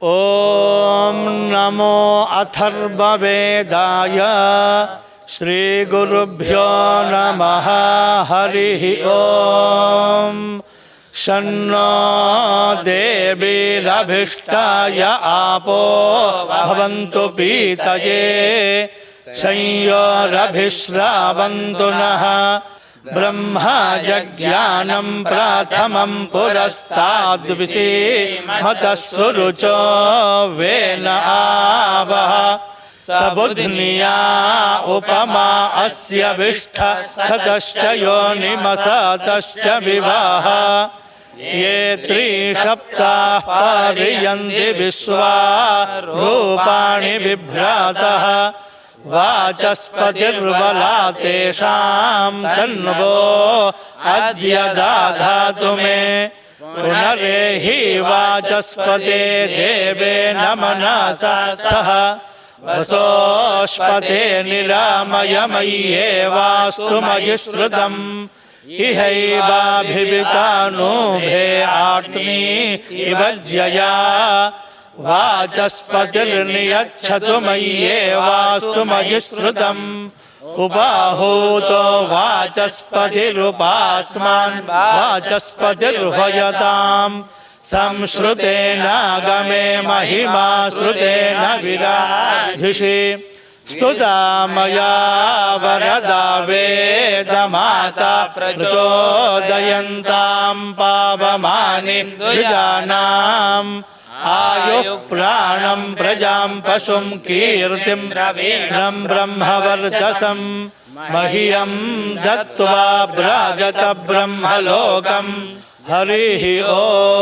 ओम नमो अथर्ववेदाय श्रीगुरुभ्यो नमः। हरिः ओम। शन्नो देवीरभिष्टाय आपो भवन्तु पीतये संयोरभिश्रावन्तु नः। ब्रह्मा जज्ञानं प्रथमं पुरस्ताद्विषीमतः सुरुचो वेन आवः। सबुध्निया उपमा अस्य विष्ठ सतश्च योनिमसतश्च विवाह। ये त्रिसप्ताः पर्यन्ति विश्वा रूपाणि बिभ्रातः। वाचस्पतिर्बला तेषां तन्वो अद्य दधातु मे। पुनरेहि वाचस्पते देवेन मनसा सह वसोऽस्पते निरामय मय्येवास्तु मयि श्रुतम्। इहैवाभिवितानोभे आत्मी इव ज्यया वाचस्पतिर्नियच्छतु मय्येवास्तु मयि श्रुतम्। उपाहूतो वाचस्पतिरुपास्मान् वाचस्पतिर्भयताम्। संश्रुतेनागमे महिमा श्रुतेन विराधिषि। स्तुता मया वरदा वेदमाता प्रचोदयन्तां पावमानि द्विजानाम्। आयुः प्राणं प्रजां पशुं कीर्तिं रवीणं ब्रह्मवर्चसं। मह्यं दत्त्वा व्राजत ब्रह्मलोकम्। हरिः ओम्।